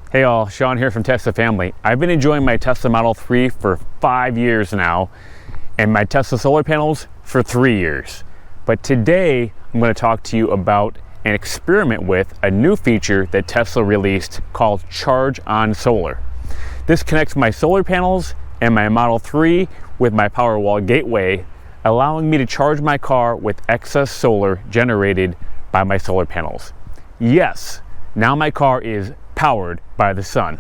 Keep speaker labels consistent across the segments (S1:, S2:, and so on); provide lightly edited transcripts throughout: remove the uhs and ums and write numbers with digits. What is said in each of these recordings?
S1: Hey all, Sean here from Tesla Family. I've been enjoying my Tesla Model 3 for 5 years now, and my Tesla solar panels for 3 years. But today, I'm going to talk to you about and experiment with a new feature that Tesla released called Charge on Solar. This connects my solar panels and my Model 3 with my Powerwall gateway, allowing me to charge my car with excess solar generated by my solar panels. Yes, now my car is powered by the sun.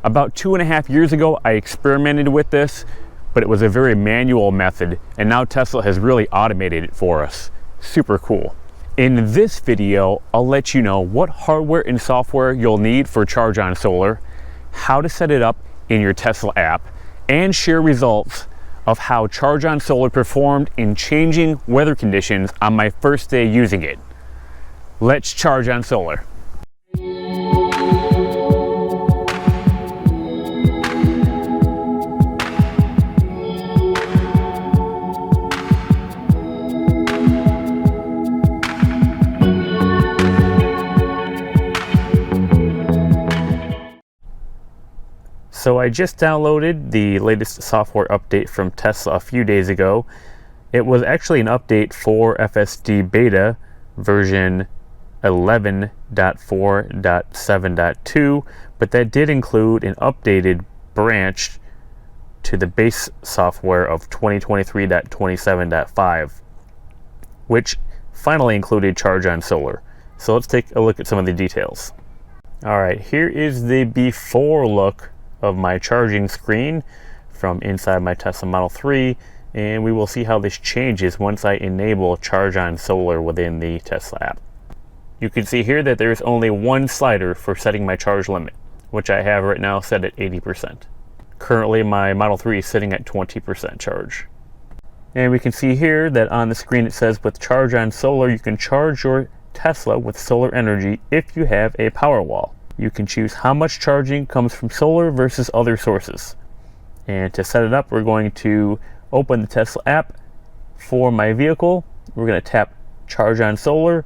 S1: About 2.5 years ago, I experimented with this, but it was a very manual method, and now Tesla has really automated it for us. Super cool. In this video, I'll let you know what hardware and software you'll need for Charge on Solar, how to set it up in your Tesla app, and share results of how Charge on Solar performed in changing weather conditions on my first day using it. Let's charge on solar. So I just downloaded the latest software update from Tesla a few days ago. It was actually an update for FSD beta version 11.4.7.2, but that did include an updated branch to the base software of 2023.27.5, which finally included Charge on Solar. So let's take a look at some of the details. All right, here is the before look of my charging screen from inside my Tesla Model 3, and we will see how this changes once I enable Charge on Solar within the Tesla app. You can see here that there's only one slider for setting my charge limit, which I have right now set at 80%. Currently my Model 3 is sitting at 20% charge. And we can see here that on the screen it says with Charge on Solar you can charge your Tesla with solar energy if you have a Powerwall. You can choose how much charging comes from solar versus other sources. And to set it up, we're going to open the Tesla app for my vehicle. We're going to tap Charge on Solar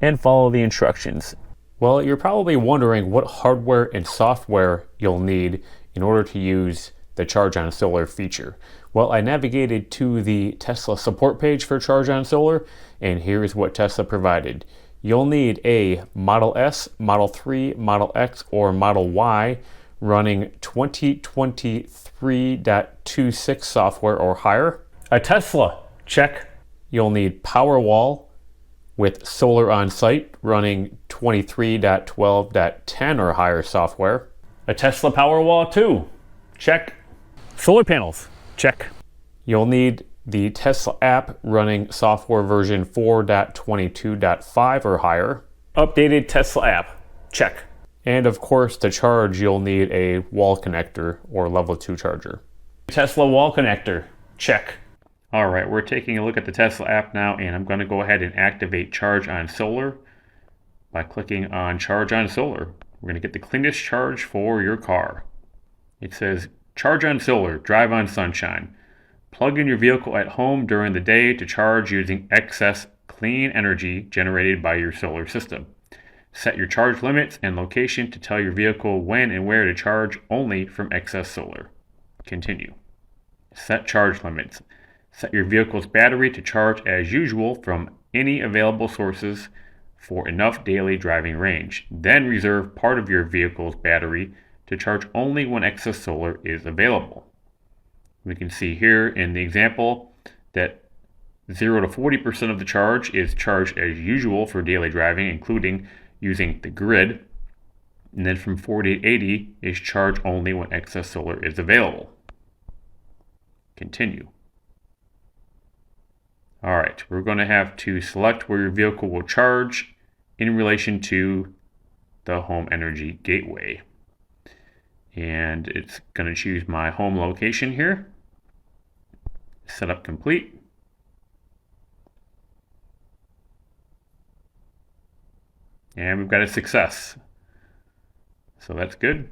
S1: and follow the instructions. Well, you're probably wondering what hardware and software you'll need in order to use the Charge on Solar feature. Well, I navigated to the Tesla support page for Charge on Solar, and here's what Tesla provided. You'll need a Model S, Model 3, Model X, or Model Y running 2023.26 software or higher. A Tesla, check. You'll need Powerwall with solar on site running 23.12.10 or higher software. A Tesla Powerwall 2, check. Solar panels, check. You'll need the Tesla app running software version 4.22.5 or higher. Updated Tesla app, check. And of course, to charge, you'll need a wall connector or level 2 charger. Tesla wall connector, check. All right, we're taking a look at the Tesla app now, and I'm going to go ahead and activate Charge on Solar by clicking on Charge on Solar. We're going to get the cleanest charge for your car. It says, Charge on Solar, drive on sunshine. Plug in your vehicle at home during the day to charge using excess clean energy generated by your solar system. Set your charge limits and location to tell your vehicle when and where to charge only from excess solar. Continue. Set charge limits. Set your vehicle's battery to charge as usual from any available sources for enough daily driving range. Then reserve part of your vehicle's battery to charge only when excess solar is available. We can see here in the example that 0 to 40% of the charge is charged as usual for daily driving, including using the grid. And then from 40 to 80 is charged only when excess solar is available. Continue. All right, we're going to have to select where your vehicle will charge in relation to the home energy gateway. And it's going to choose my home location here. Setup complete. And we've got a success. So that's good.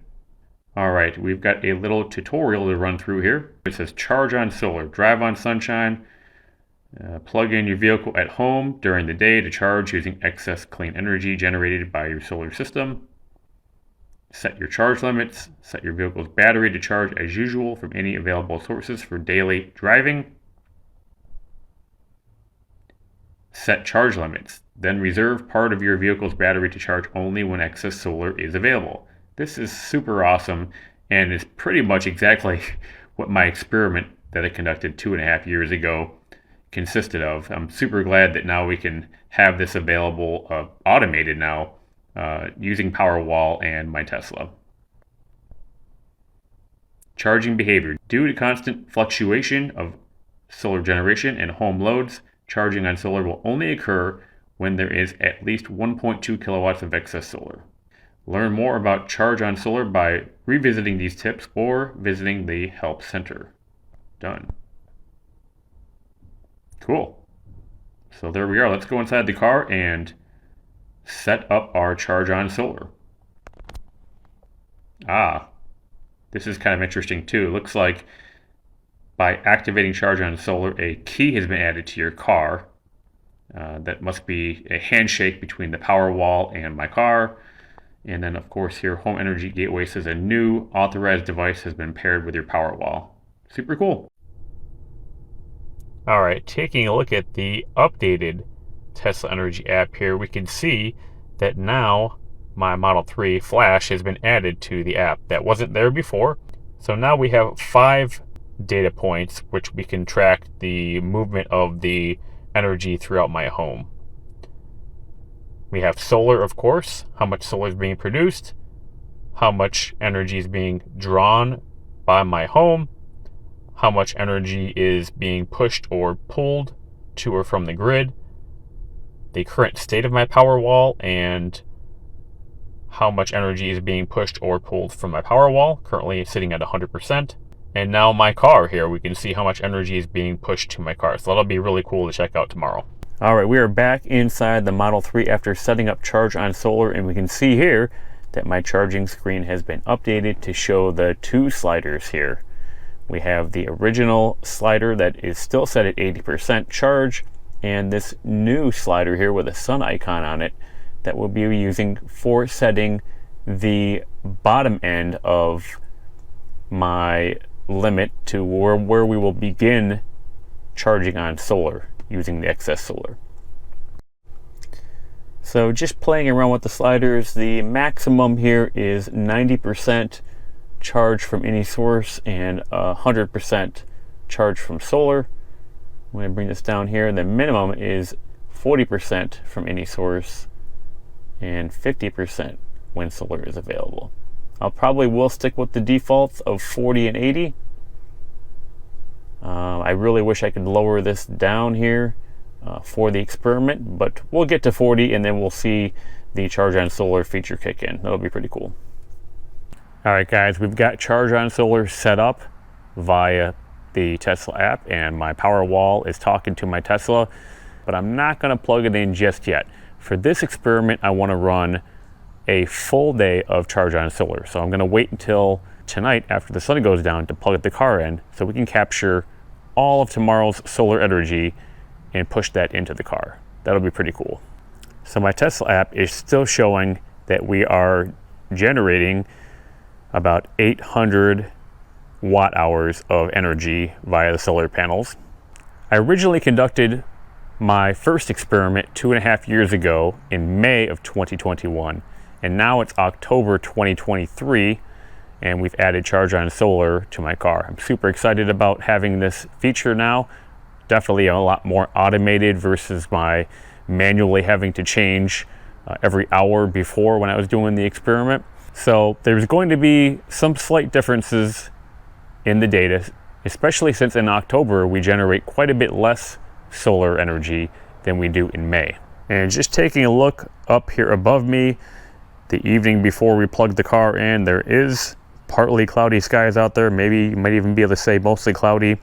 S1: All right, we've got a little tutorial to run through here. It says Charge on Solar, drive on sunshine. Plug in your vehicle at home during the day to charge using excess clean energy generated by your solar system. Set your charge limits. Set your vehicle's battery to charge as usual from any available sources for daily driving. Set charge limits. Then reserve part of your vehicle's battery to charge only when excess solar is available. This is super awesome and is pretty much exactly what my experiment that I conducted 2.5 years ago consisted of. I'm super glad that now we can have this available, automated now, using Powerwall and my Tesla. Charging behavior. Due to constant fluctuation of solar generation and home loads, charging on solar will only occur when there is at least 1.2 kilowatts of excess solar. Learn more about charge on solar by revisiting these tips or visiting the Help Center. Done. Cool. So there we are. Let's go inside the car and set up our charge on solar. This is kind of interesting too. It looks like by activating charge on solar, a key has been added to your car. That must be a handshake between the Powerwall and my car. And then of course here, Home Energy Gateway says a new authorized device has been paired with your Powerwall. Super cool. All right, taking a look at the updated Tesla Energy app here, we can see that now my Model 3 Flash has been added to the app. That wasn't there before. So now we have 5 data points which we can track the movement of the energy throughout my home. We have solar, of course, how much solar is being produced, how much energy is being drawn by my home, how much energy is being pushed or pulled to or from the grid, the current state of my Powerwall, and how much energy is being pushed or pulled from my Powerwall, currently sitting at 100%. And now my car here, we can see how much energy is being pushed to my car. So that'll be really cool to check out tomorrow. All right, we are back inside the Model 3 after setting up charge on solar, and we can see here that my charging screen has been updated to show the 2 sliders here. We have the original slider that is still set at 80% charge, and this new slider here with a sun icon on it that we'll be using for setting the bottom end of my limit to where we will begin charging on solar using the excess solar. So just playing around with the sliders, the maximum here is 90% charge from any source and 100% charge from solar. I'm going to bring this down here. The minimum is 40% from any source and 50% when solar is available. I'll probably will stick with the defaults of 40 and 80. I really wish I could lower this down here for the experiment, but we'll get to 40 and then we'll see the charge on solar feature kick in. That'll be pretty cool. All right, guys, we've got charge on solar set up via the Tesla app, and my Powerwall is talking to my Tesla, but I'm not going to plug it in just yet. For this experiment, I want to run a full day of charge on solar. So I'm going to wait until tonight after the sun goes down to plug the car in so we can capture all of tomorrow's solar energy and push that into the car. That'll be pretty cool. So my Tesla app is still showing that we are generating about 800 watt hours of energy via the solar panels. I originally conducted my first experiment 2.5 years ago in May of 2021, and now it's October 2023, and we've added charge on solar to my car. I'm super excited about having this feature now. Definitely a lot more automated versus my manually having to change every hour before when I was doing the experiment. So there's going to be some slight differences in the data, especially since in October we generate quite a bit less solar energy than we do in May. And just taking a look up here above me, the evening before we plugged the car in, there is partly cloudy skies out there. Maybe you might even be able to say mostly cloudy.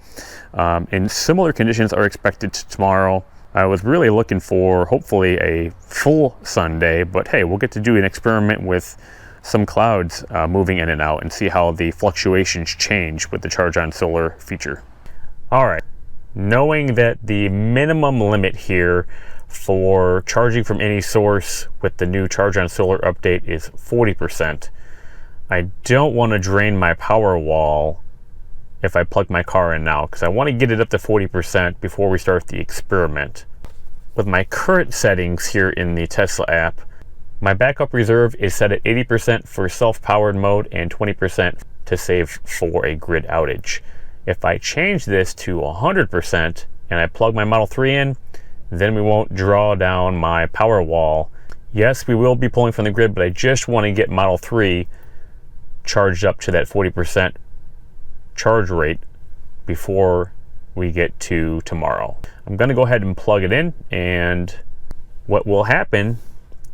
S1: And similar conditions are expected tomorrow. I was really looking for hopefully a full sun day, but hey, we'll get to do an experiment with some clouds moving in and out and see how the fluctuations change with the charge on solar feature. All right, knowing that the minimum limit here for charging from any source with the new charge on solar update is 40%, I don't want to drain my Powerwall if I plug my car in now, because I want to get it up to 40% before we start the experiment. With my current settings here in the Tesla app, my backup reserve is set at 80% for self-powered mode and 20% to save for a grid outage. If I change this to 100% and I plug my Model 3 in, then we won't draw down my Powerwall. Yes, we will be pulling from the grid, but I just want to get Model 3 charged up to that 40% charge rate before we get to tomorrow. I'm going to go ahead and plug it in, and what will happen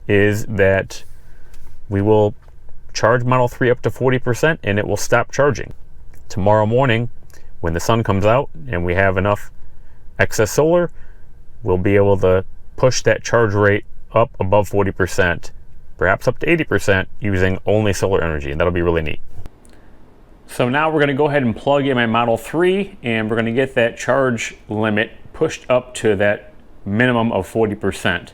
S1: is that we will charge Model 3 up to 40% and it will stop charging. Tomorrow morning, when the sun comes out and we have enough excess solar, we'll be able to push that charge rate up above 40%, perhaps up to 80% using only solar energy, and that'll be really neat. So now we're going to go ahead and plug in my Model 3, and we're going to get that charge limit pushed up to that minimum of 40%.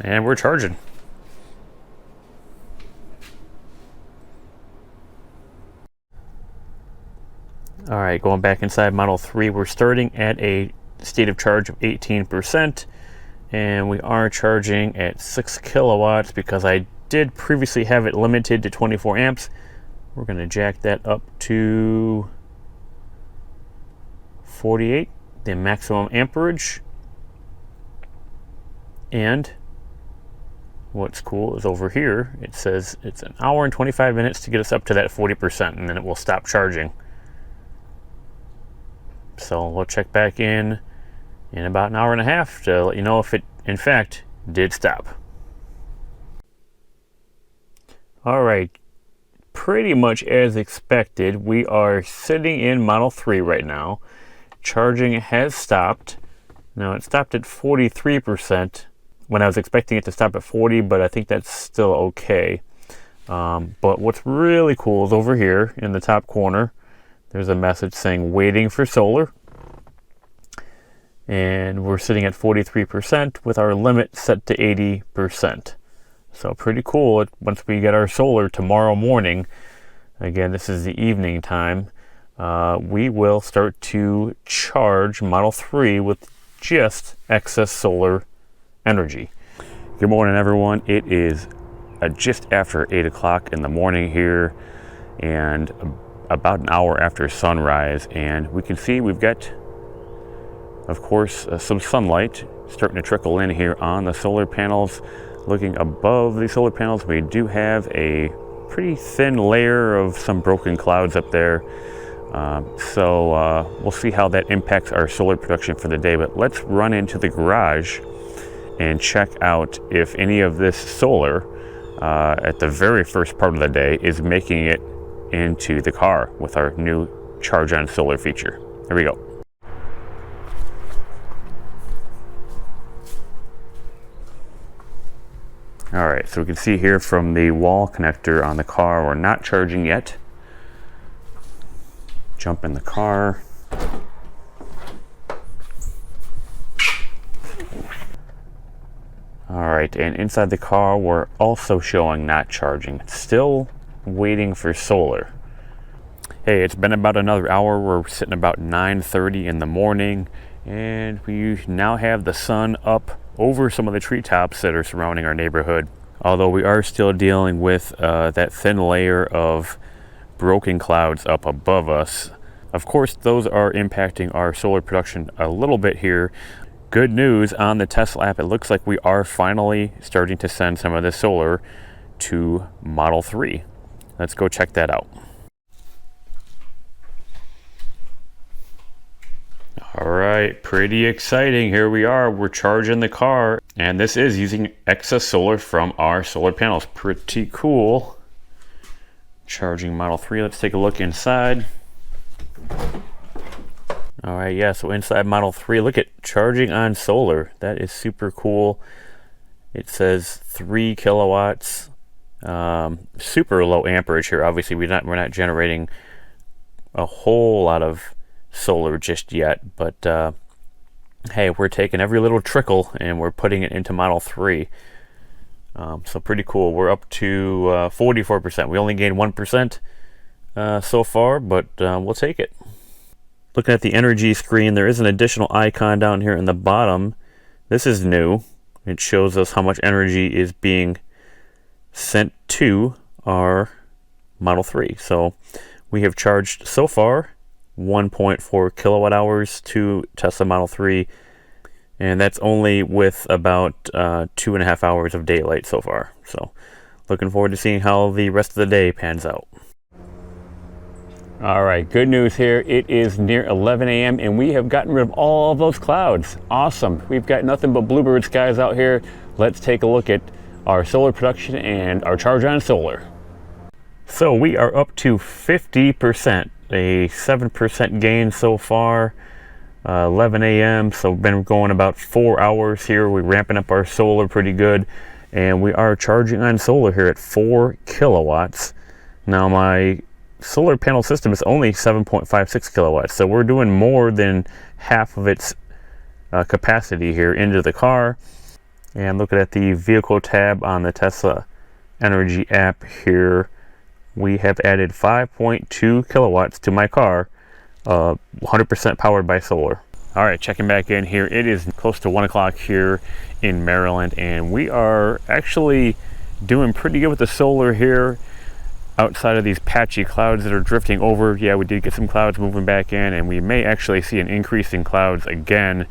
S1: And we're charging. All right, going back inside Model 3, we're starting at a state of charge of 18%. And we are charging at 6 kilowatts because I did previously have it limited to 24 amps. We're going to jack that up to 48, the maximum amperage. And what's cool is over here, it says it's an hour and 25 minutes to get us up to that 40%, and then it will stop charging. So we'll check back in about an hour and a half to let you know if it in fact did stop. All right, pretty much as expected, we are sitting in Model 3 right now. Charging has stopped. Now it stopped at 43% when I was expecting it to stop at 40, but I think that's still okay. But what's really cool is over here in the top corner, there's a message saying waiting for solar. And we're sitting at 43% with our limit set to 80%. So pretty cool. Once we get our solar tomorrow morning, again, this is the evening time, we will start to charge Model 3 with just excess solar energy. Good morning, everyone. It is just after 8 o'clock in the morning here, and about an hour after sunrise, and we can see we've got, of course, some sunlight starting to trickle in here on the solar panels. Looking above the solar panels, we do have a pretty thin layer of some broken clouds up there. So we'll see how that impacts our solar production for the day. But let's run into the garage and check out if any of this solar at the very first part of the day is making it into the car with our new Charge on Solar feature. Here we go. All right, so we can see here from the wall connector on the car, we're not charging yet. Jump in the car. All right, and inside the car, we're also showing not charging. It's still waiting for solar. Hey, it's been about another hour. We're sitting about 9:30 in the morning, and we now have the sun up over some of the treetops that are surrounding our neighborhood. Although we are still dealing with that thin layer of broken clouds up above us. Of course, those are impacting our solar production a little bit here. Good news on the Tesla app, it looks like we are finally starting to send some of the solar to Model 3. Let's go check that out. All right, pretty exciting. Here we are, we're charging the car, and this is using excess solar from our solar panels. Pretty cool. Charging Model 3, let's take a look inside. All right, yeah, so inside Model 3, look at charging on solar. That is super cool. It says 3 kilowatts, super low amperage here. Obviously, we're not generating a whole lot of solar just yet, but hey, we're taking every little trickle and we're putting it into Model 3. So pretty cool. We're up to 44%. We only gained 1% so far, but we'll take it. Looking at the energy screen, there is an additional icon down here in the bottom. This is new. It shows us how much energy is being sent to our Model 3. So we have charged so far 1.4 kilowatt hours to Tesla Model 3, and that's only with about 2.5 hours of daylight so far. So looking forward to seeing how the rest of the day pans out. All right, good news here. It is near 11 a.m. and we have gotten rid of all of those clouds. Awesome. We've got nothing but bluebird skies out here. Let's take a look at our solar production and our charge on solar. So we are up to 50%, a 7% gain so far. 11 a.m. So we've been going about 4 hours here. We're ramping up our solar pretty good, and we are charging on solar here at 4 kilowatts. Now my solar panel system is only 7.56 kilowatts, so we're doing more than half of its capacity here into the car. And looking at the vehicle tab on the Tesla Energy app here, we have added 5.2 kilowatts to my car, 100% powered by solar. All right, checking back in here. It is close to 1 o'clock here in Maryland, and we are actually doing pretty good with the solar here. Outside of these patchy clouds that are drifting over, yeah, we did get some clouds moving back in, and we may actually see an increase in clouds again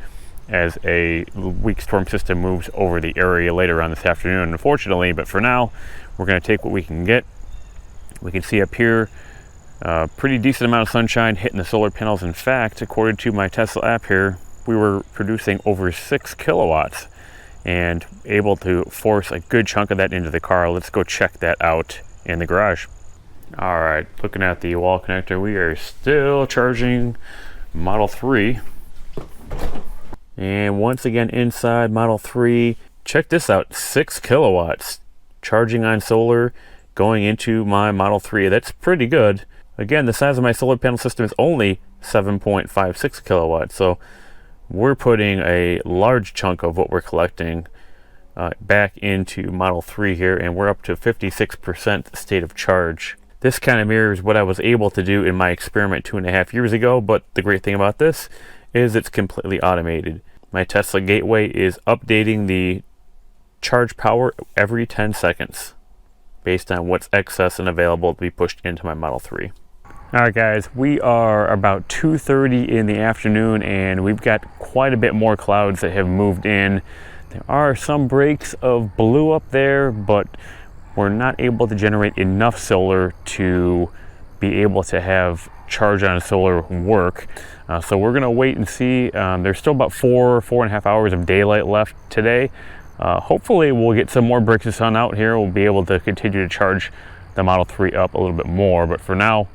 S1: as a weak storm system moves over the area later on this afternoon, unfortunately. But for now, we're going to take what we can get. We can see up here pretty decent amount of sunshine hitting the solar panels. In fact, according to my Tesla app here, we were producing over 6 kilowatts and able to force a good chunk of that into the car. Let's go check that out in the garage. All right, looking at the wall connector, we are still charging Model 3. And once again inside Model 3, check this out, 6 kilowatts charging on solar going into my Model 3. That's pretty good. Again, the size of my solar panel system is only 7.56 kilowatts, so we're putting a large chunk of what we're collecting back into Model 3 here, and we're up to 56% state of charge. This kind of mirrors what I was able to do in my experiment 2.5 years ago, but the great thing about this is it's completely automated. My Tesla gateway is updating the charge power every 10 seconds based on what's excess and available to be pushed into my Model 3. All right, guys, we are about 2:30 in the afternoon, and we've got quite a bit more clouds that have moved in. There are some breaks of blue up there, but we're not able to generate enough solar to be able to have charge on solar work. So we're gonna wait and see. There's still about 4.5 hours of daylight left today. Hopefully we'll get some more breaks of sun out here. We'll be able to continue to charge the Model 3 up a little bit more, but for now,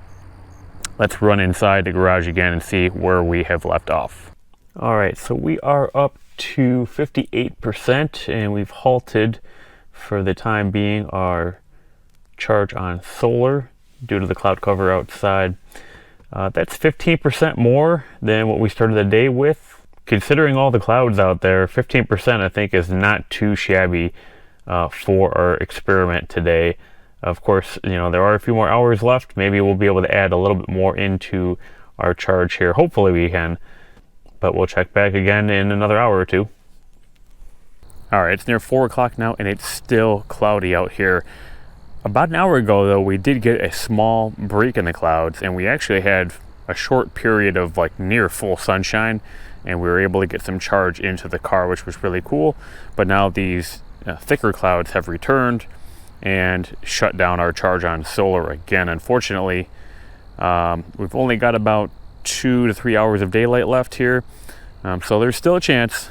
S1: let's run inside the garage again and see where we have left off. All right, so we are up to 58%, and we've halted for the time being our charge on solar due to the cloud cover outside. That's 15% more than what we started the day with. Considering all the clouds out there, 15% I think is not too shabby for our experiment today. Of course, you know, there are a few more hours left. Maybe we'll be able to add a little bit more into our charge here. Hopefully we can, but we'll check back again in another hour or two. All right, it's near 4 o'clock now, and it's still cloudy out here. About an hour ago, though, we did get a small break in the clouds, and we actually had a short period of like near full sunshine, and we were able to get some charge into the car, which was really cool. But now these thicker clouds have returned and shut down our charge on solar again. Unfortunately, we've only got about 2 to 3 hours of daylight left here, so there's still a chance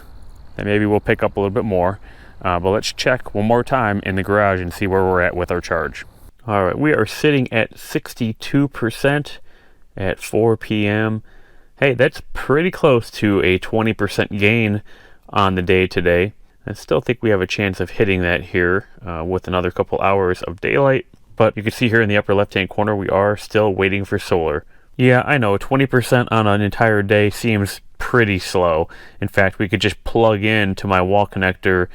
S1: that maybe we'll pick up a little bit more. But let's check one more time in the garage and see where we're at with our charge. All right, we are sitting at 62% at 4 p.m. Hey, that's pretty close to a 20% gain on the day today. I still think we have a chance of hitting that here with another couple hours of daylight. But you can see here in the upper left-hand corner, we are still waiting for solar. Yeah, I know, 20% on an entire day seems pretty slow. In fact, we could just plug in to my wall connector,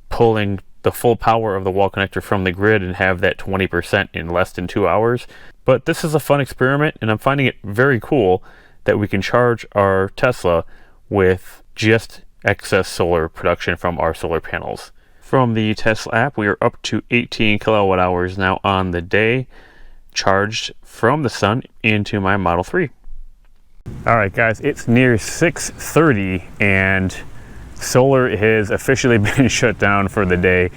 S1: pulling the full power of the wall connector from the grid and have that 20% in less than 2 hours. But this is a fun experiment, and I'm finding it very cool that we can charge our Tesla with just excess solar production from our solar panels. From the Tesla app, we are up to 18 kilowatt hours now on the day, charged from the sun into my Model 3. All right, guys, it's near 6:30 and solar has officially been shut down for the day.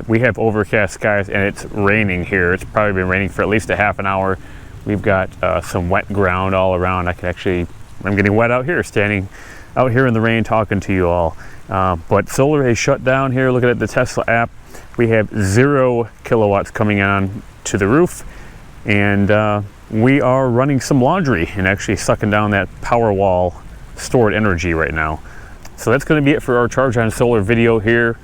S1: We have overcast skies and it's raining here. It's probably been raining for at least a half an hour. We've got some wet ground all around. I'm getting wet out here, standing out here in the rain talking to you all. But solar is shut down here. Looking at the Tesla app, we have 0 kilowatts coming on to the roof, and we are running some laundry and actually sucking down that Powerwall stored energy right now. So that's going to be it for our Charge on Solar video here.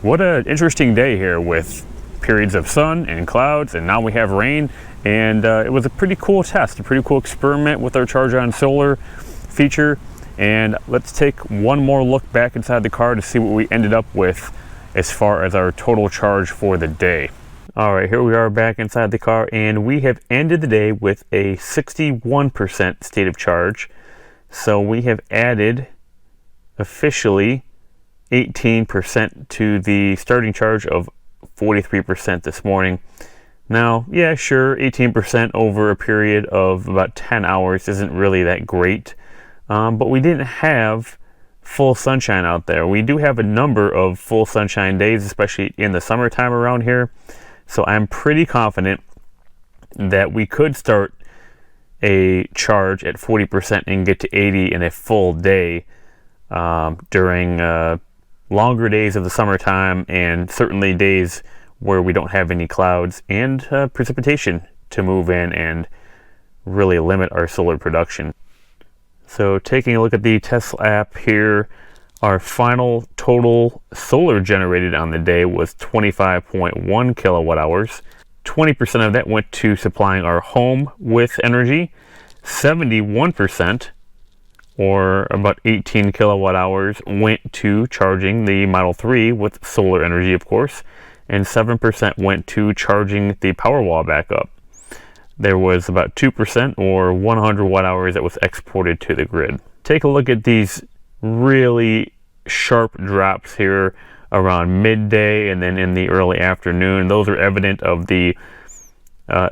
S1: What an interesting day here with periods of sun and clouds, and now we have rain. And it was a pretty cool test, a pretty cool experiment with our Charge on Solar feature. And let's take one more look back inside the car to see what we ended up with as far as our total charge for the day. All right, here we are back inside the car, and we have ended the day with a 61% state of charge. So we have added officially 18% to the starting charge of 43% this morning. Now, yeah, sure, 18% over a period of about 10 hours isn't really that great, but we didn't have full sunshine out there. We do have a number of full sunshine days, especially in the summertime around here. So I'm pretty confident that we could start a charge at 40% and get to 80 in a full day during longer days of the summertime, and certainly days where we don't have any clouds and precipitation to move in and really limit our solar production. So taking a look at the Tesla app here, our final total solar generated on the day was 25.1 kilowatt hours. 20% of that went to supplying our home with energy. 71%, or about 18 kilowatt hours, went to charging the Model 3 with solar energy, of course, and 7% went to charging the Powerwall back up. There was about 2%, or 100 watt hours, that was exported to the grid. Take a look at these really sharp drops here around midday and then in the early afternoon. Those are evident of the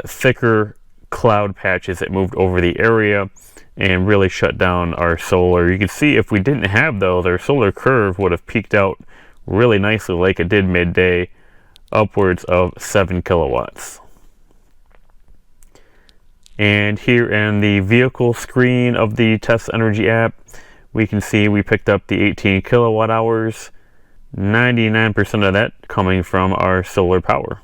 S1: thicker cloud patches that moved over the area and really shut down our solar. You can see if we didn't have those, our solar curve would have peaked out really nicely like it did midday, upwards of 7 kilowatts. And here in the vehicle screen of the Tesla Energy app, we can see we picked up the 18 kilowatt hours, 99% of that coming from our solar power.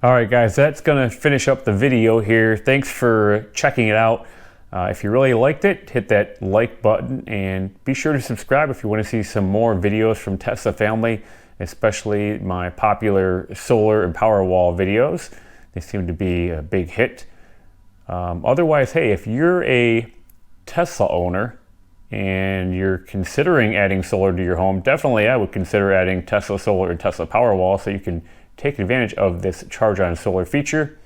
S1: All right, guys, that's going to finish up the video here. Thanks for checking it out. If you really liked it, hit that like button and be sure to subscribe if you want to see some more videos from Tesla family, especially my popular solar and Powerwall videos. They seem to be a big hit. Otherwise, hey, if you're a Tesla owner and you're considering adding solar to your home, definitely I would consider adding Tesla Solar and Tesla Powerwall so you can take advantage of this Charge on Solar feature.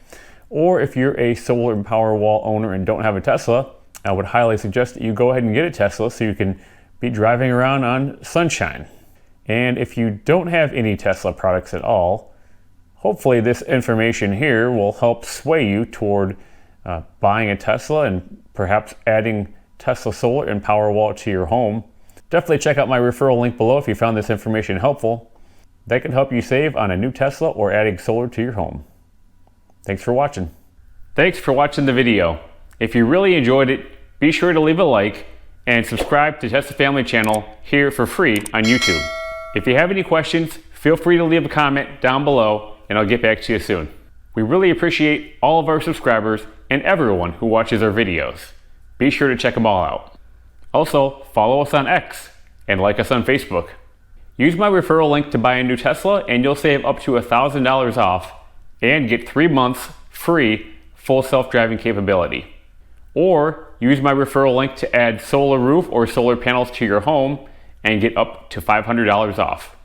S1: Or if you're a solar and Powerwall owner and don't have a Tesla, I would highly suggest that you go ahead and get a Tesla so you can be driving around on sunshine. And if you don't have any Tesla products at all, hopefully this information here will help sway you toward buying a Tesla and perhaps adding Tesla Solar and Powerwall to your home. Definitely check out my referral link below if you found this information helpful. That can help you save on a new Tesla or adding solar to your home. Thanks for watching. Thanks for watching the video. If you really enjoyed it, be sure to leave a like and subscribe to Tesla Family channel here for free on YouTube. If you have any questions, feel free to leave a comment down below and I'll get back to you soon. We really appreciate all of our subscribers and everyone who watches our videos. Be sure to check them all out. Also, follow us on X and like us on Facebook. Use my referral link to buy a new Tesla and you'll save up to $1,000 off and get 3 months free full self-driving capability. Or use my referral link to add solar roof or solar panels to your home and get up to $500 off.